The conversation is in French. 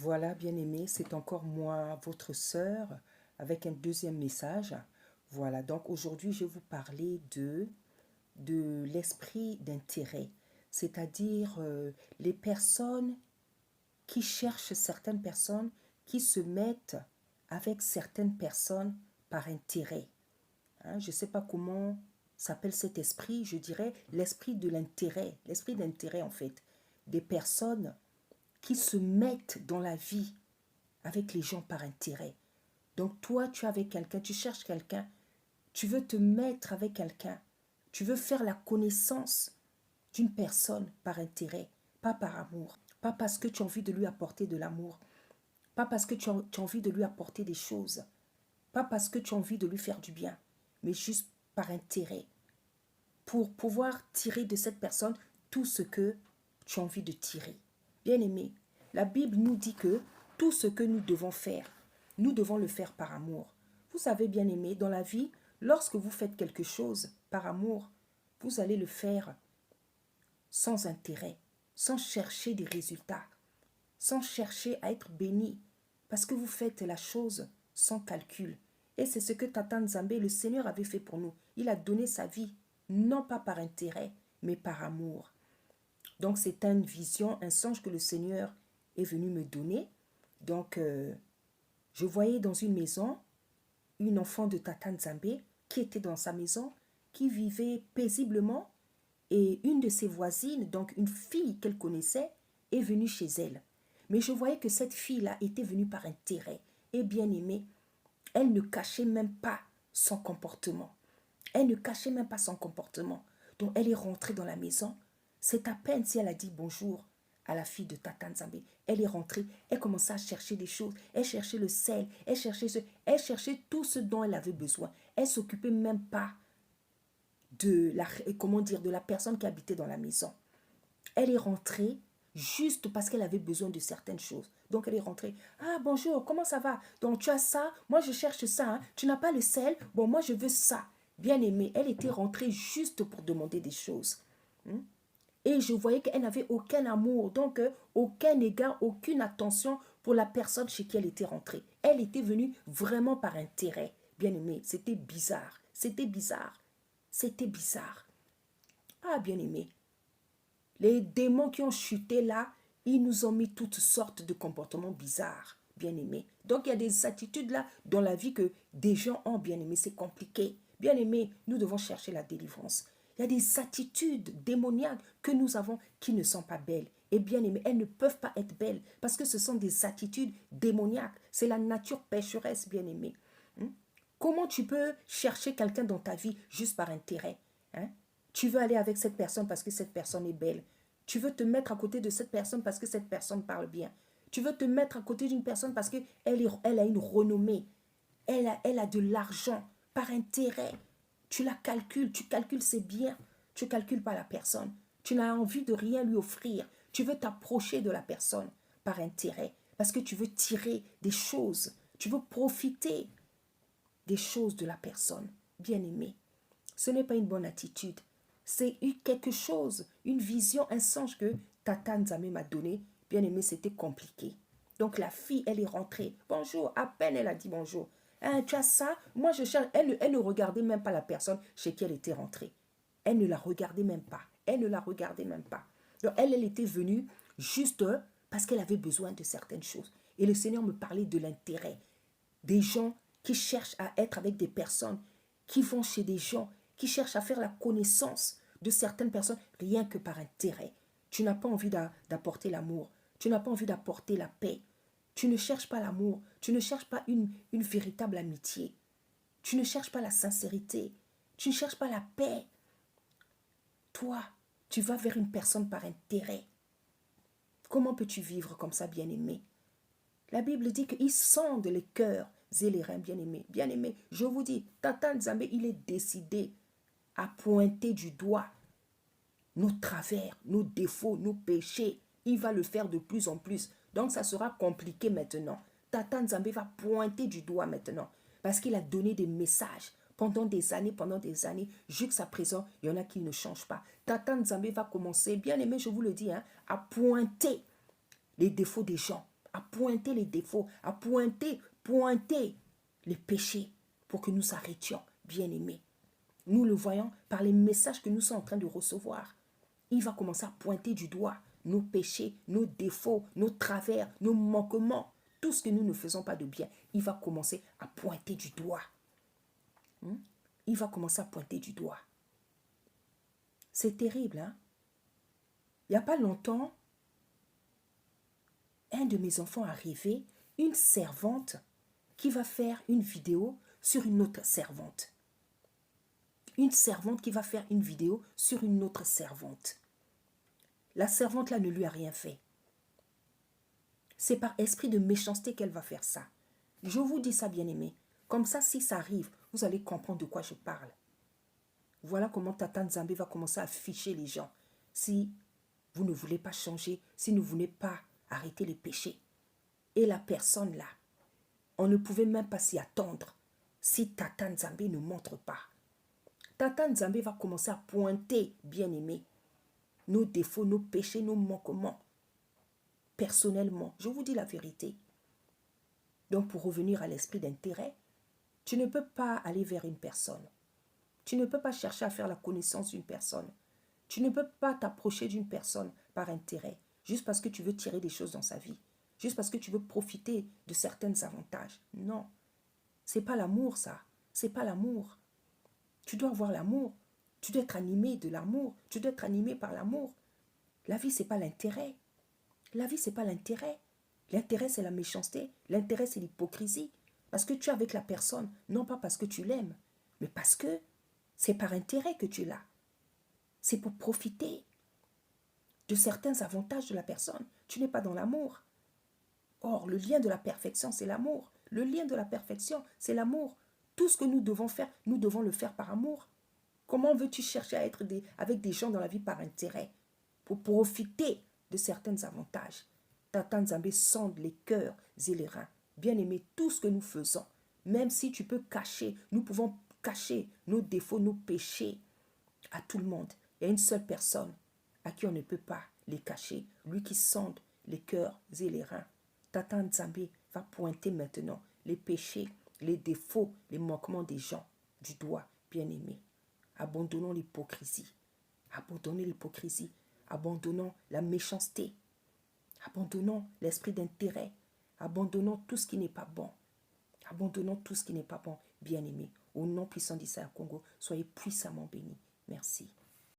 Voilà, bien-aimé, c'est encore moi, votre sœur, avec un deuxième message. Voilà, donc aujourd'hui, je vais vous parler de l'esprit d'intérêt, c'est-à-dire les personnes qui cherchent certaines personnes, qui se mettent avec certaines personnes par intérêt. Hein, je ne sais pas comment s'appelle cet esprit, je dirais l'esprit d'intérêt en fait, des personnes qui se mettent dans la vie avec les gens par intérêt. Donc toi, tu es avec quelqu'un, tu cherches quelqu'un, tu veux te mettre avec quelqu'un, tu veux faire la connaissance d'une personne par intérêt, pas par amour, pas parce que tu as envie de lui apporter de l'amour, pas parce que tu as envie de lui apporter des choses, pas parce que tu as envie de lui faire du bien, mais juste par intérêt, pour pouvoir tirer de cette personne tout ce que tu as envie de tirer. Bien-aimé, la Bible nous dit que tout ce que nous devons faire, nous devons le faire par amour. Vous savez, bien-aimé, dans la vie, lorsque vous faites quelque chose par amour, vous allez le faire sans intérêt, sans chercher des résultats, sans chercher à être béni, parce que vous faites la chose sans calcul. Et c'est ce que Tata Nzambe, le Seigneur, avait fait pour nous. Il a donné sa vie, non pas par intérêt, mais par amour. Donc c'est une vision, un songe que le Seigneur est venu me donner. Donc je voyais dans une maison une enfant de Tata Nzambe qui était dans sa maison, qui vivait paisiblement, et une de ses voisines, donc une fille qu'elle connaissait, est venue chez elle. Mais je voyais que cette fille-là était venue par intérêt. Et bien aimée, elle ne cachait même pas son comportement. Elle ne cachait même pas son comportement. Donc elle est rentrée dans la maison. C'est à peine si elle a dit bonjour à la fille de Tata Nzambe. Elle est rentrée, elle commençait à chercher des choses. Elle cherchait le sel, elle cherchait tout ce dont elle avait besoin. Elle s'occupait même pas de la personne qui habitait dans la maison. Elle est rentrée juste parce qu'elle avait besoin de certaines choses. Donc elle est rentrée. Ah bonjour, comment ça va? Donc tu as ça, moi je cherche ça. Hein. Tu n'as pas le sel? Bon, moi je veux ça. Bien aimée, elle était rentrée juste pour demander des choses. Et je voyais qu'elle n'avait aucun amour, donc aucun égard, aucune attention pour la personne chez qui elle était rentrée. Elle était venue vraiment par intérêt. Bien aimée, c'était bizarre. C'était bizarre. C'était bizarre. Ah, bien aimé, les démons qui ont chuté là, ils nous ont mis toutes sortes de comportements bizarres, bien aimé. Donc il y a des attitudes là dans la vie que des gens ont, bien aimé. C'est compliqué. Bien aimé, nous devons chercher la délivrance. Il y a des attitudes démoniaques que nous avons qui ne sont pas belles. Et bien aimé, elles ne peuvent pas être belles parce que ce sont des attitudes démoniaques. C'est la nature pécheresse, bien aimé. Comment tu peux chercher quelqu'un dans ta vie juste par intérêt? Hein? Tu veux aller avec cette personne parce que cette personne est belle. Tu veux te mettre à côté de cette personne parce que cette personne parle bien. Tu veux te mettre à côté d'une personne parce qu'elle elle a une renommée. Elle a de l'argent par intérêt. Tu calcules ses biens. Tu ne calcules pas la personne. Tu n'as envie de rien lui offrir. Tu veux t'approcher de la personne par intérêt parce que tu veux tirer des choses. Tu veux profiter des choses de la personne. Bien aimé, ce n'est pas une bonne attitude. C'est quelque chose, une vision, un songe que Tata Nzamé m'a donné. Bien aimé, c'était compliqué. Donc la fille, elle est rentrée. Bonjour, à peine elle a dit bonjour. Hein, tu as ça? Moi, je cherche. Elle ne regardait même pas la personne chez qui elle était rentrée. Elle ne la regardait même pas. Elle ne la regardait même pas. Donc elle était venue juste parce qu'elle avait besoin de certaines choses. Et le Seigneur me parlait de l'intérêt des gens qui cherchent à être avec des personnes, qui vont chez des gens, qui cherchent à faire la connaissance de certaines personnes rien que par intérêt. Tu n'as pas envie d'apporter l'amour, tu n'as pas envie d'apporter la paix. Tu ne cherches pas l'amour, tu ne cherches pas une véritable amitié. Tu ne cherches pas la sincérité, tu ne cherches pas la paix. Toi, tu vas vers une personne par intérêt. Comment peux-tu vivre comme ça, bien-aimé? La Bible dit qu'il sonde les cœurs et les reins, bien-aimés. Bien-aimés, je vous dis, Tata Nzambe, il est décidé à pointer du doigt nos travers, nos défauts, nos péchés. Il va le faire de plus en plus. Donc, ça sera compliqué maintenant. Tata Nzambe va pointer du doigt maintenant parce qu'il a donné des messages pendant des années, jusqu'à présent, il y en a qui ne changent pas. Tata Nzambe va commencer, bien aimé, je vous le dis, hein, à pointer les défauts des gens, à pointer les défauts, à pointer les péchés pour que nous arrêtions, bien-aimés. Nous le voyons par les messages que nous sommes en train de recevoir. Il va commencer à pointer du doigt nos péchés, nos défauts, nos travers, nos manquements, tout ce que nous ne faisons pas de bien. Il va commencer à pointer du doigt. Il va commencer à pointer du doigt. C'est terrible, hein? Il n'y a pas longtemps, un de mes enfants est arrivé, une servante qui va faire une vidéo sur une autre servante. Une servante qui va faire une vidéo sur une autre servante. La servante là ne lui a rien fait. C'est par esprit de méchanceté qu'elle va faire ça. Je vous dis ça, bien-aimé. Comme ça, si ça arrive, vous allez comprendre de quoi je parle. Voilà comment Tata Nzambe va commencer à ficher les gens. Si vous ne voulez pas changer, si vous ne voulez pas arrêter les péchés. Et la personne là, on ne pouvait même pas s'y attendre si Tata Nzambe ne montre pas. Tata Nzambe va commencer à pointer, bien-aimé, nos défauts, nos péchés, nos manquements. Personnellement, je vous dis la vérité. Donc pour revenir à l'esprit d'intérêt, tu ne peux pas aller vers une personne. Tu ne peux pas chercher à faire la connaissance d'une personne. Tu ne peux pas t'approcher d'une personne par intérêt, juste parce que tu veux tirer des choses dans sa vie, juste parce que tu veux profiter de certains avantages. Non, c'est pas l'amour ça, c'est pas l'amour. Tu dois avoir l'amour, tu dois être animé de l'amour, tu dois être animé par l'amour. La vie, c'est pas l'intérêt. La vie, c'est pas l'intérêt. L'intérêt, c'est la méchanceté. L'intérêt, c'est l'hypocrisie. Parce que tu es avec la personne, non pas parce que tu l'aimes, mais parce que c'est par intérêt que tu l'as. C'est pour profiter de certains avantages de la personne. Tu n'es pas dans l'amour. Or, le lien de la perfection, c'est l'amour. Le lien de la perfection, c'est l'amour. Tout ce que nous devons faire, nous devons le faire par amour. Comment veux-tu chercher à être avec des gens dans la vie par intérêt, pour profiter de certains avantages? Tata Nzambe sonde les cœurs et les reins. Bien-aimé, tout ce que nous faisons, même si tu peux cacher, nous pouvons cacher nos défauts, nos péchés à tout le monde. Il y a une seule personne à qui on ne peut pas les cacher, lui qui sonde les cœurs et les reins. Tata Nzambe va pointer maintenant les péchés, les défauts, les manquements des gens du doigt, bien-aimé. Abandonnons l'hypocrisie. Abandonnons l'hypocrisie. Abandonnons la méchanceté. Abandonnons l'esprit d'intérêt. Abandonnons tout ce qui n'est pas bon. Abandonnons tout ce qui n'est pas bon, bien-aimé. Au nom puissant d'Issaïe Congo, soyez puissamment bénis. Merci.